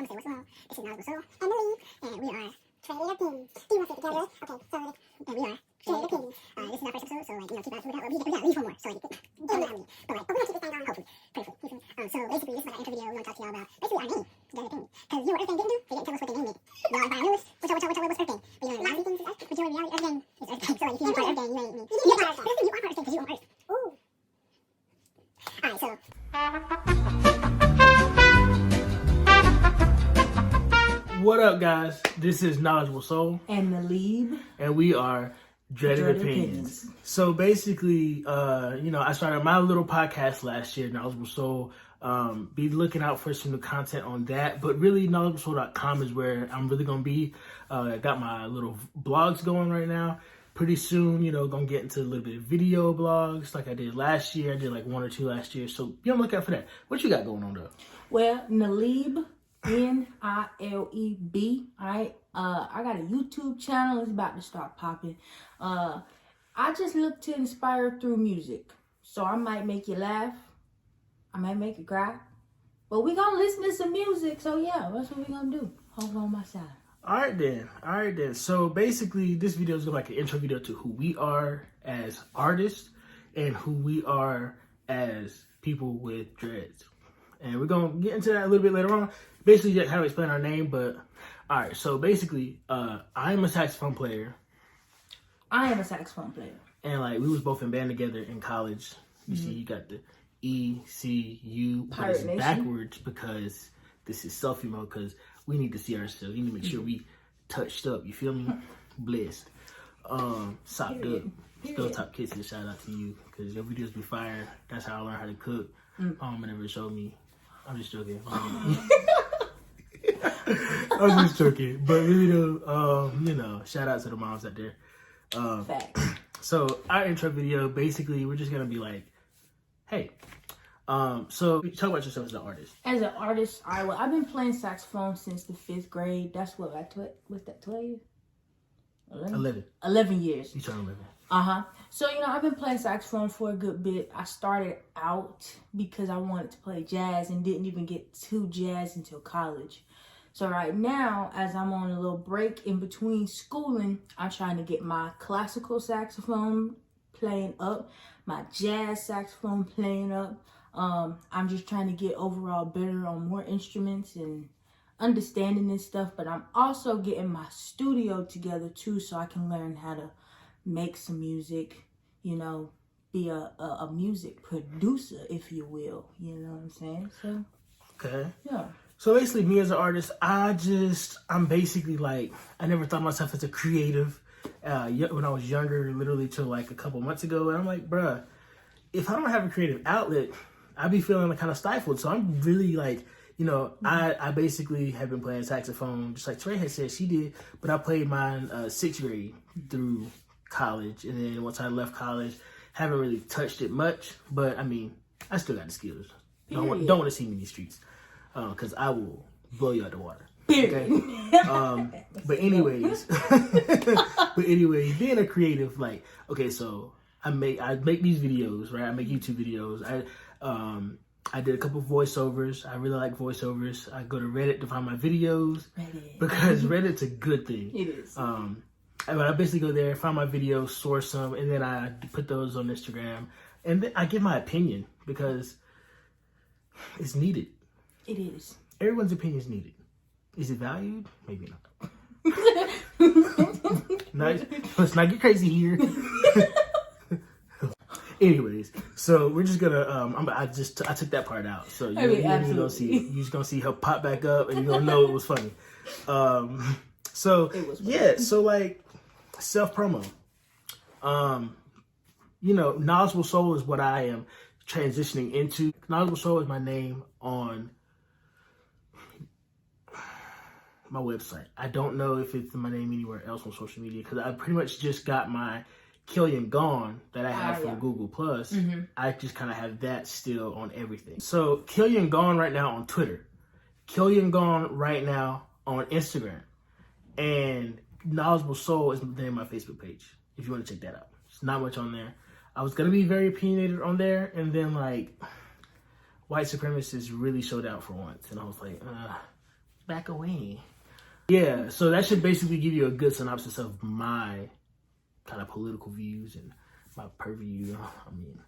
I'm gonna say what's wrong. This is Knowledgeable Soul and the lead, and we are Trader Pins. Do you want to sit together? Okay, so and we are Trader Pins. This is our first episode, so like keep out. We gotta leave for more. So like, but we're gonna keep this thing going. Hopefully, prayerfully. So basically, this is like an intro video. We're gonna talk to y'all about basically our name, Trader Pins. Because you know what Earth Gang didn't do? They didn't tell us what they named it. Y'all find news. What's Earth Gang? But you know, a lot of these things is Earth. But you know, reality, Earth Gang is Earth Gang. So like, if you ain't part of Earth Gang, you ain't me. You are part of Earth Gang because you on Earth. Ooh. Alright, so. What up, guys? This is Knowledgeable Soul and Nalib, and we are Dreaded Opinions. So basically, I started my little podcast last year, Knowledgeable Soul. Be looking out for some new content on that, but really knowledgeablesoul.com is where I'm really gonna be. I got my little blogs going right now. Pretty soon, gonna get into a little bit of video blogs like I did last year. I did like 1 or 2 last year, so be on the lookout for that. What you got going on though? Well, Nalib, Nileb. All right. I got a YouTube channel. It's about to start popping. I just look to inspire through music. So I might make you laugh. I might make you cry. But we gonna listen to some music. So yeah, that's what we gonna do. Hold on my side. All right then. So basically, this video is like an intro video to who we are as artists and who we are as people with dreads. And we're going to get into that a little bit later on. Basically, just how to explain our name. But, all right. So, basically, I'm a saxophone player. I am a saxophone player. And, like, we was both in band together in college. You see, you got the ECU. But it's backwards because this is selfie mode because we need to see ourselves. We need to make sure we touched up. You feel me? Blessed. Socked up. Still top kisses. Shout out to you because your videos be fire. That's how I learned how to cook. Never showed me. I'm just joking. I'm just joking. But really though, shout out to the moms out there. Facts. So our intro video, basically, we're just gonna be like, hey. So talk about yourself as an artist. As an artist, I've been playing saxophone since the 5th grade. That's what what's that, 12 years? 11 years. You turned 11. So, I've been playing saxophone for a good bit. I started out because I wanted to play jazz and didn't even get to jazz until college. So right now, as I'm on a little break in between schooling, I'm trying to get my classical saxophone playing up, my jazz saxophone playing up. I'm just trying to get overall better on more instruments and understanding this stuff. But I'm also getting my studio together too, so I can learn how to make some music, be a music producer, if you will. You know what I'm saying? So, okay. Yeah. So basically, me as an artist, I'm basically like, I never thought myself as a creative when I was younger, literally till like a couple months ago. And I'm like, bruh, if I don't have a creative outlet, I'd be feeling kind of stifled. So I'm really like, I basically have been playing saxophone, just like Trey had said she did, but I played mine 6th grade through college. And then once I left college, haven't really touched it much, but I mean, I still got the skills. Don't want to see me in these streets because I will blow you out the water. Okay? But anyways, being a creative, like, okay, so I make these videos, right? I make YouTube videos. I did a couple voiceovers. I really like voiceovers. I go to Reddit to find my videos because Reddit's a good thing. It is. I basically go there, find my videos, source them, and then I put those on Instagram. And then I give my opinion because it's needed. It is. Everyone's opinion is needed. Is it valued? Maybe not. Let's not get crazy here. Anyways, so we're just gonna. I took that part out, so you're just gonna see her pop back up, and you're gonna know it was funny. So it was funny. Yeah, so like self promo. Knowledgeable Soul is what I am transitioning into. Knowledgeable Soul is my name on my website. I don't know if it's my name anywhere else on social media because I pretty much just got my Killian Gone that I have from Google Plus. I just kind of have that still on everything. So Killian Gone right now on Twitter, Killian Gone right now on Instagram, and Knowledgeable Soul is the name of my Facebook page. If you want to check that out, it's not much on there. I was gonna be very opinionated on there, and then like white supremacists really showed out for once, and I was like, back away. Yeah, so that should basically give you a good synopsis of my kind of political views and my purview. I mean,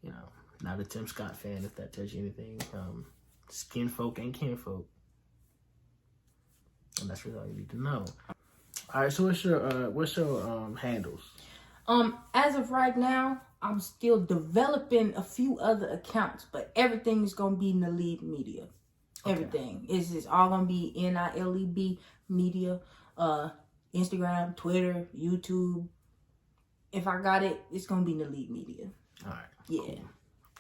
you know, not a Tim Scott fan, if that tells you anything. Skin folk ain't kinfolk. And that's really all you need to know. All right, so what's your handles? As of right now, I'm still developing a few other accounts, but everything is gonna be Nalib Media. Everything is all gonna be NILEB Media. Instagram, Twitter, YouTube. If I got it, it's gonna be Nalib Media. All right. Yeah.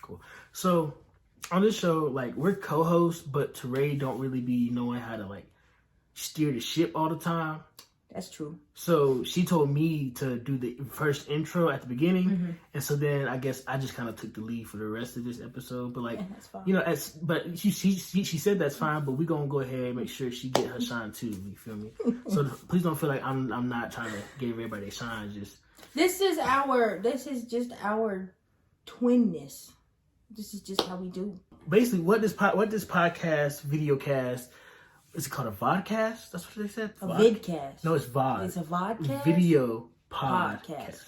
Cool. So on this show, like, we're co-hosts, but Teray don't really be knowing how to like steer the ship all the time. That's true. So she told me to do the first intro at the beginning, and so then I guess I just kind of took the lead for the rest of this episode. But like, that's fine. you know, but she said that's fine, but we gonna go ahead and make sure she get her shine too. You feel me? So please don't feel like I'm not trying to give everybody a shine. Just this is just our twinness. This is just how we do. basically what this podcast videocast. Is it called a vodcast? That's what they said? A vidcast. No, it's VOD. It's a vodcast? Video podcast.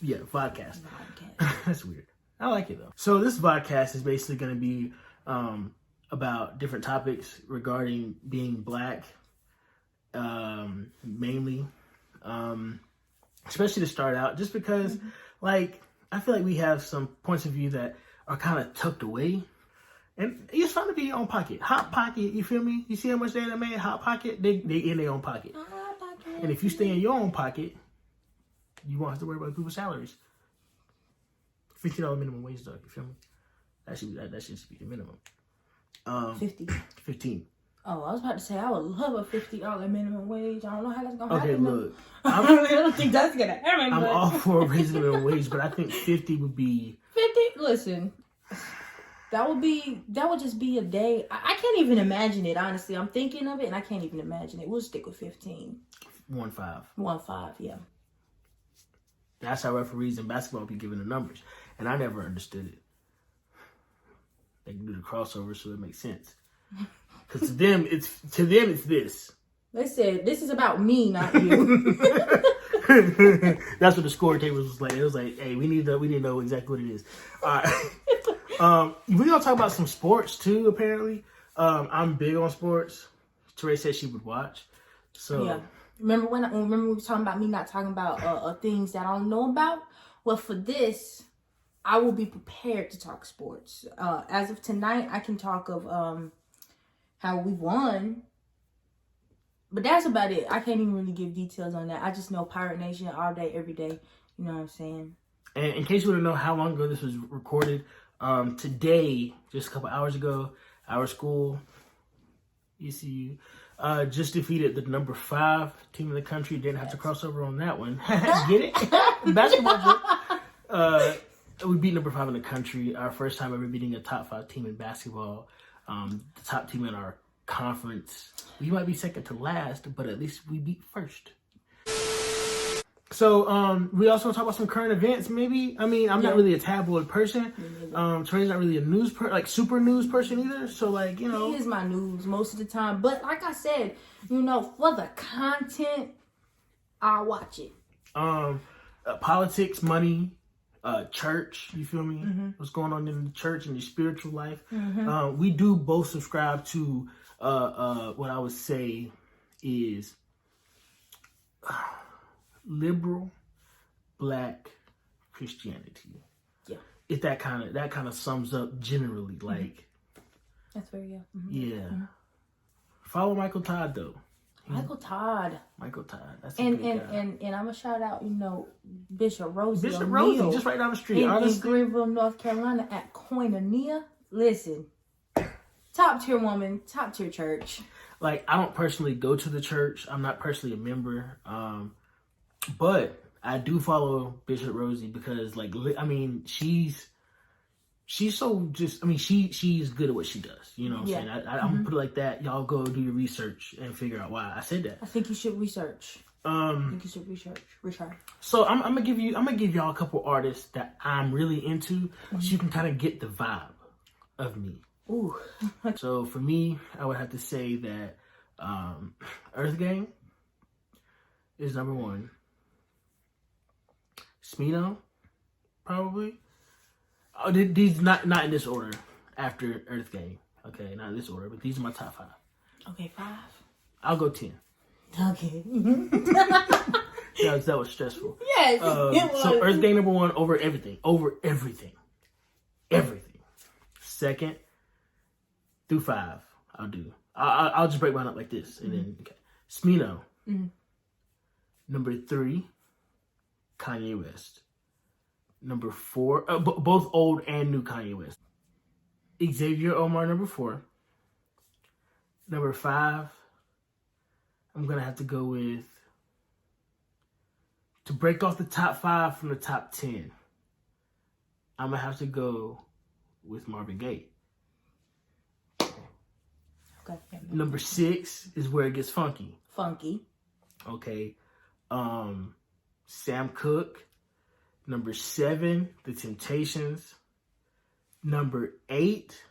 Yeah, vodcast. That's weird. I like it though. So this vodcast is basically going to be about different topics regarding being black, mainly. Especially to start out, just because like I feel like we have some points of view that are kind of tucked away. And it's fun to be in your own pocket. Hot Pocket, you feel me? You see how much they made? Hot Pocket, they in their own pocket. And if you stay in your own pocket, you won't have to worry about people's salaries. $50 minimum wage, though. You feel me? That should be the minimum. 15. Oh, I was about to say I would love a $50 minimum wage. I don't know how that's gonna happen. Okay, look, I don't think that's gonna happen. I'm all for raising the minimum wage, but I think 50 would be 50. Listen. That would just be a day. I can't even imagine it, honestly. I'm thinking of it and I can't even imagine it. We'll stick with 15. 1.5. 1.5, yeah. That's how referees in basketball be giving the numbers. And I never understood it. They can do the crossover so it makes sense. Because to them it's this. They said, this is about me, not you. That's what the score table was like. It was like, hey, we need to know exactly what it is. All right. We're gonna talk about some sports too. Apparently, I'm big on sports. Teray said she would watch. So yeah, remember we were talking about me not talking about things that I don't know about. Well, for this, I will be prepared to talk sports. As of tonight, I can talk of how we won, but that's about it. I can't even really give details on that. I just know Pirate Nation all day, every day. You know what I'm saying? And in case you want to know how long ago this was recorded. Today, just a couple hours ago, our school, ECU, just defeated the number 5 team in the country. Didn't have to cross over on that one. Get it? Basketball joke. We beat number 5 in the country. Our first time ever beating a top 5 team in basketball. The top team in our conference. We might be second to last, but at least we beat first. So, we also talk about some current events, maybe. I mean, I'm not really a tabloid person. Trey's not really a super news person either. So, like, you know. He is my news most of the time. But like I said, you know, for the content, I'll watch it. Politics, money, church, you feel me? What's going on in the church and your spiritual life. We do both subscribe to what I would say is liberal black Christianity. Yeah. If that kind of sums up generally, like. That's very good. Yeah. Follow Michael Todd though. Michael Todd. That's a good guy. And I'm gonna shout out, you know, Bishop Rosie. Bishop Rosie, just right down the street. In Greenville, North Carolina, at Koinonia. Listen, top tier woman, top tier church. Like, I don't personally go to the church. I'm not personally a member. But I do follow Bishop Rosie because, like, I mean, she's so just, I mean, she's good at what she does. You know what I'm saying? I'm gonna put it like that. Y'all go do your research and figure out why I said that. I think you should research. Research. So I'm gonna give y'all a couple artists that I'm really into, so you can kind of get the vibe of me. Ooh. So for me, I would have to say that Earth Gang is number 1. Smino, probably. Oh, these not in this order. After Earth Gang, okay, not in this order, but these are my top 5. Okay, 5. I'll go 10. Okay. That was stressful. Yes, it was. So Earth Gang number 1 over everything. Everything. 2nd through 5, I'll do. I'll just break mine up like this, and then okay. Smino. Number 3, Kanye West. Number 4, both old and new Kanye West. Xavier Omar, number 4. Number 5, I'm gonna have to go with, to break off the top 5 from the top 10. I'm gonna have to go with Marvin Gaye. Okay. Number 6 is where it gets funky. Okay. Sam Cooke. Number 7, The Temptations. Number 8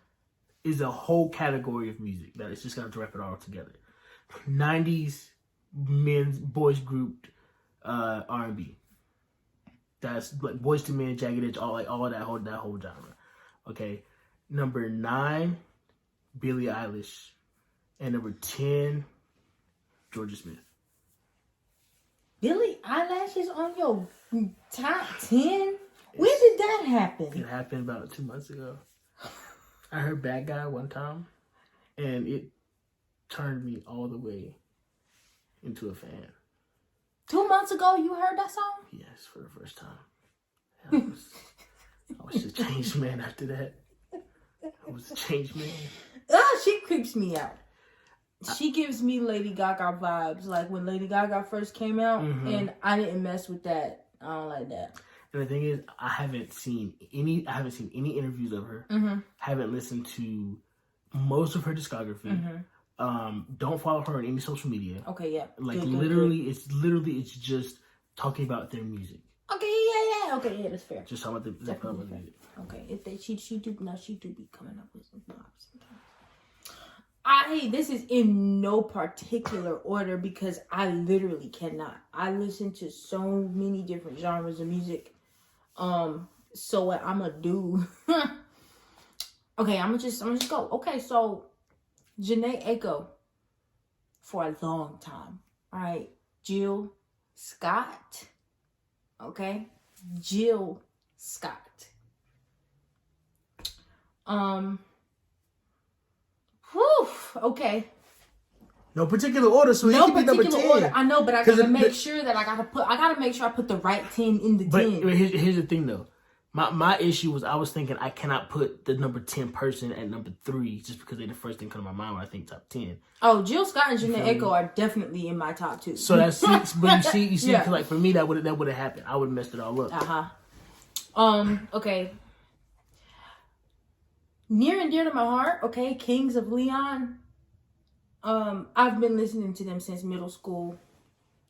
is a whole category of music that is just gonna wrap it all together. 90s boys group R&B. That's like Boyz II Men, Jagged Edge, all of that whole genre. Okay. Number 9, Billie Eilish. And number 10, Georgia Smith. Billie Eilish is on your top 10? When did that happen? It happened about 2 months ago. I heard Bad Guy one time, and it turned me all the way into a fan. 2 months ago, you heard that song? Yes, for the first time. I was a changed man after that. I was a changed man. She creeps me out. She gives me Lady Gaga vibes, like when Lady Gaga first came out, and I didn't mess with that. I don't like that. And the thing is, I haven't seen any interviews of her. Haven't listened to most of her discography. Don't follow her on any social media. Okay, yeah. Like good. it's just talking about their music. Okay, yeah. Okay, yeah, that's fair. Just talking about the music. Okay, if they she do be coming up with some pops. This is in no particular order because I literally cannot. I listen to so many different genres of music. So what I'm gonna do? Okay, I'm gonna just go. Okay, so Jhené Aiko for a long time. All right, Jill Scott. Okay, Jill Scott. Okay. No particular order, so No it can be number 10. particular order. I know, but I gotta make sure that I gotta make sure I put the right 10 in the 10. But here's the thing though. My issue was I was thinking I cannot put the number 10 person at number 3 just because they're the first thing come to my mind when I think top 10. Oh, Jill Scott and Jhené Aiko are definitely in my top 2. So that's 6, but you see, Yeah. like for me that would have happened. I would have messed it all up. Okay. Near and dear to my heart, okay, Kings of Leon. I've been listening to them since middle school,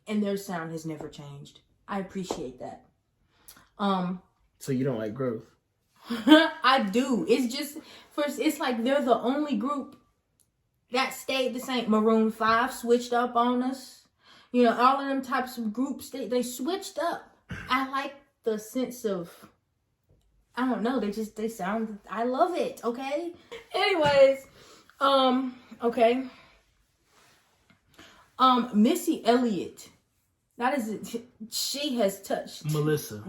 and their sound has never changed. I appreciate that. So you don't like growth? I do. It's just it's like they're the only group that stayed the same. Maroon 5 switched up on us. You know, all of them types of groups they switched up. I like the sense of, I don't know, they sound, I love it, okay? Anyways, okay. Missy Elliott. That is it. She has touched. Melissa.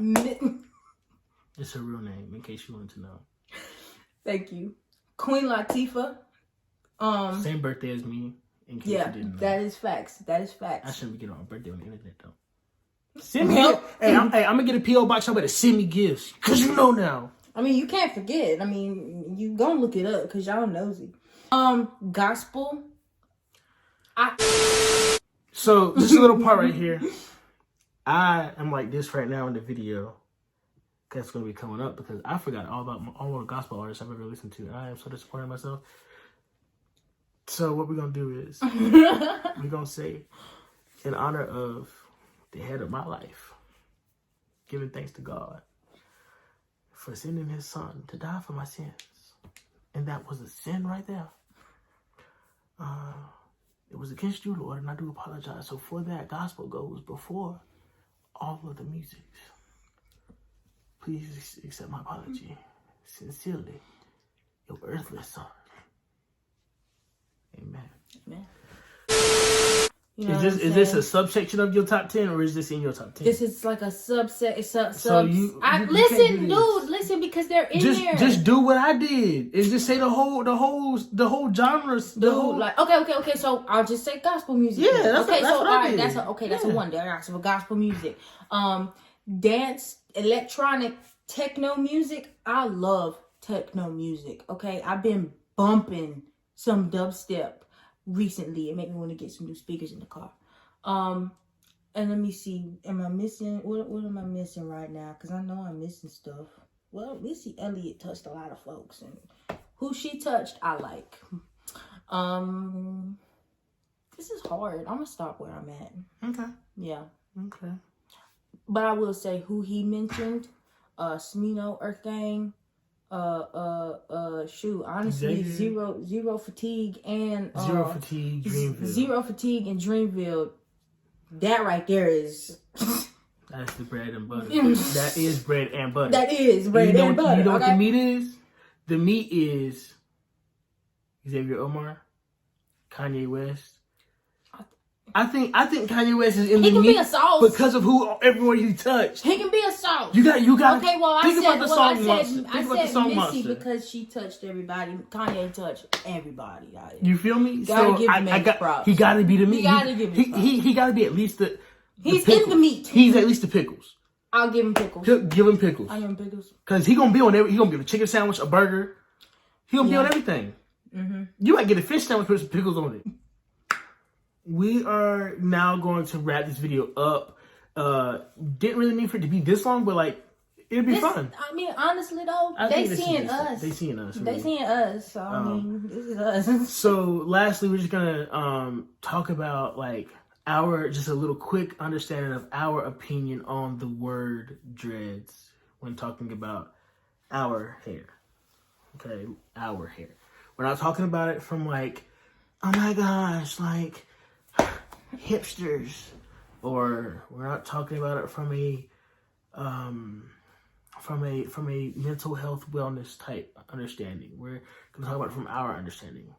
It's her real name, in case you wanted to know. Thank you. Queen Latifah. Same birthday as me, in case Yeah, you didn't know. that is facts. I shouldn't be getting my birthday on the internet, though. Send me I'm going to get a P.O. box. Y'all better send me gifts, because you know now. I mean, you can't forget. I mean, you gonna look it up, because y'all nosy. Gospel. So, this little part right here. I am like this right now in the video. That's going to be coming up because I forgot all the gospel artists I've ever listened to. And I am so disappointed in myself. So what we're going to do is we're going to say, in honor of the head of my life, giving thanks to God for sending his son to die for my sins. And that was a sin right there. It was against you, Lord, and I do apologize. So for that, gospel goes before all of the music. Please accept my apology. Sincerely, your earthly son. Amen. Man. Is this a subsection of your top 10 or is this in your top 10? This is like a subset. It's a So you can't listen, do this. dude. Listen, because they're in there. Just do what I did. And just say the whole genres. Dude, like okay. So I'll just say gospel music. Yeah, then. that's what I all right, did. that's a one day. All right, so for gospel music, dance, electronic, techno music. I love techno music. Okay, I've been bumping some dubstep recently. It made me want to get some new speakers in the car. And let me see. Am I missing? What am I missing right now? Because I know I'm missing stuff. Well, Missy Elliott touched a lot of folks, and who she touched, I like. This is hard. I'm gonna stop where I'm at. Okay. Yeah. Okay. But I will say who he mentioned. Smino, Earth Gang. Shoot, honestly, Zero Fatigue and Zero Fatigue, Dreamville. Zero Fatigue and Dreamville. That right there is. That's the bread and butter. That is bread and butter. That is bread and butter. You know what the meat is? The meat is Xavier Omar, Kanye West. I think Kanye West is in the meat because of everyone he touched. He can be a sauce. You got. Okay, well, think about the song I monster. said, Think about the song Missy monster because she touched everybody. Kanye touched everybody. You feel me? Gotta give him props. He got to be the meat. You gotta give him props. He got to be at least the. He's pickles. in the meat. He's at least the pickles. I'll give him pickles. Give him pickles. I'll give him pickles. Cause he gonna be on he gonna be on a chicken sandwich, a burger. He gonna be on everything. Mm-hmm. You might get a fish sandwich with some pickles on it. We are now going to wrap this video up. Didn't really mean for it to be this long, but like it'd be fun. I mean, honestly though, they seeing us. They seeing us. They seeing us. So I mean, this is us. So lastly, we're just gonna talk about like just a little quick understanding of our opinion on the word dreads when talking about our hair. Okay, our hair. We're not talking about it from like, oh my gosh, like hipsters, or we're not talking about it from a mental health wellness type understanding. We're gonna talk about it from our understanding.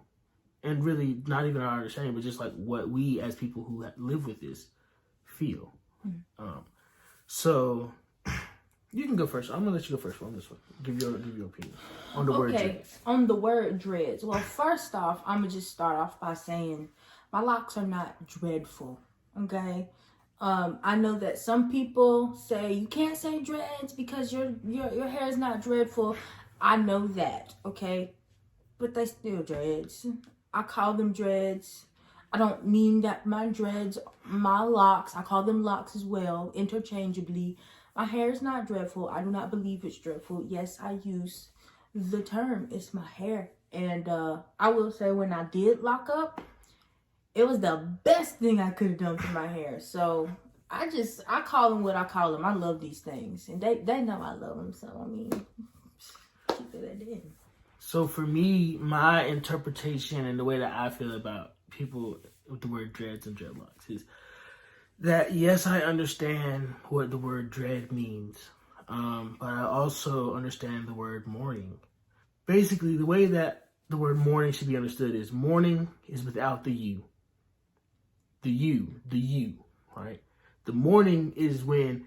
And really, not even our understanding, but just like what we as people who live with this feel. So you can go first. I'm gonna let you go first on this one. Give your opinion on the word dreads. On the word dreads. Well, first off, I'm gonna just start off by saying my locks are not dreadful. Okay. I know that some people say you can't say dreads because your hair is not dreadful. I know that. Okay, but they still dreads. I call them dreads. I don't mean that my dreads, my locks, I call them locks as well, interchangeably. My hair is not dreadful. I do not believe it's dreadful. Yes, I use the term, it's my hair. And I will say when I did lock up, it was the best thing I could have done for my hair. So I call them what I call them. I love these things. And they know I love them. So, I mean, keep it at the end. So for me, my interpretation and the way that I feel about people with the word dreads and dreadlocks is that, yes, I understand what the word dread means, but I also understand the word mourning. Basically, the way that the word mourning should be understood is mourning is without the you. The you, right? The mourning is when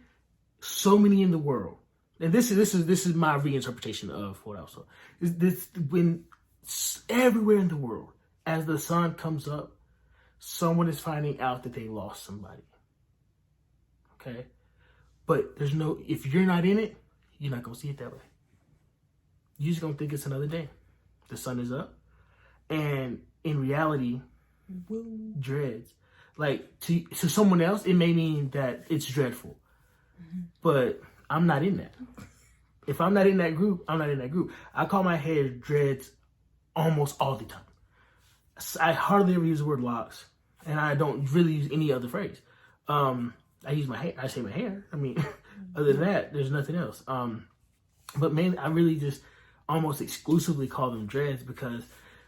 so many in the world, and this is my reinterpretation of what I saw. Is this when everywhere in the world, as the sun comes up, someone is finding out that they lost somebody. Okay, but if you're not in it, you're not gonna see it that way. You're just gonna think it's another day. The sun is up, and in reality, dreads. Like to someone else, it may mean that it's dreadful, but I'm not in that. If I'm not in that group, I'm not in that group. I call my hair dreads almost all the time. I hardly ever use the word locks, and I don't really use any other phrase. I use my hair. I say my hair. I mean, other than that, there's nothing else. But mainly, I really just almost exclusively call them dreads because,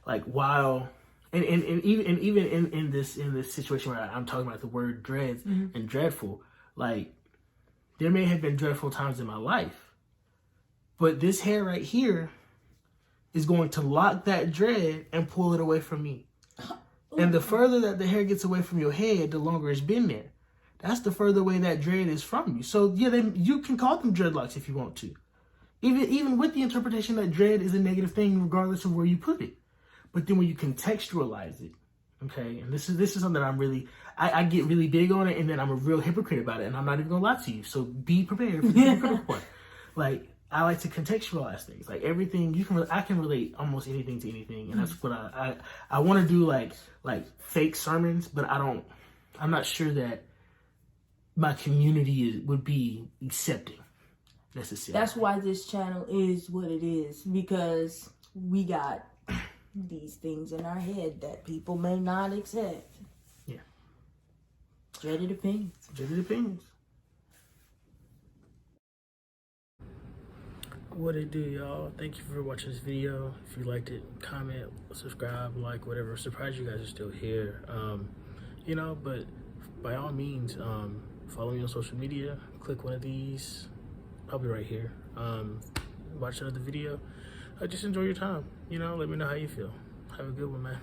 like, while And even in this situation where I'm talking about the word dreads and dreadful, like there may have been dreadful times in my life, but this hair right here is going to lock that dread and pull it away from me. And the further that the hair gets away from your head, the longer it's been there. That's the further away that dread is from you. So yeah, then you can call them dreadlocks if you want to. Even with the interpretation that dread is a negative thing regardless of where you put it. But then when you contextualize it, okay, and this is something I'm really, I get really big on it, and then I'm a real hypocrite about it, and I'm not even gonna lie to you. So be prepared for the hypocritical part. Like, I like to contextualize things. Like everything I can relate almost anything to anything, and that's what I want to do. Like fake sermons, but I'm not sure that my community would be accepting necessarily. That's why this channel is what it is, because we got these things in our head that people may not accept. Yeah. Dreaded opinions. Dreaded opinions. What it do, y'all? Thank you for watching this video. If you liked it, comment, subscribe, like, whatever. Surprised you guys are still here. You know, but by all means, follow me on social media. Click one of these, probably right here. Watch another video. Just enjoy your time. You know, let me know how you feel. Have a good one, man.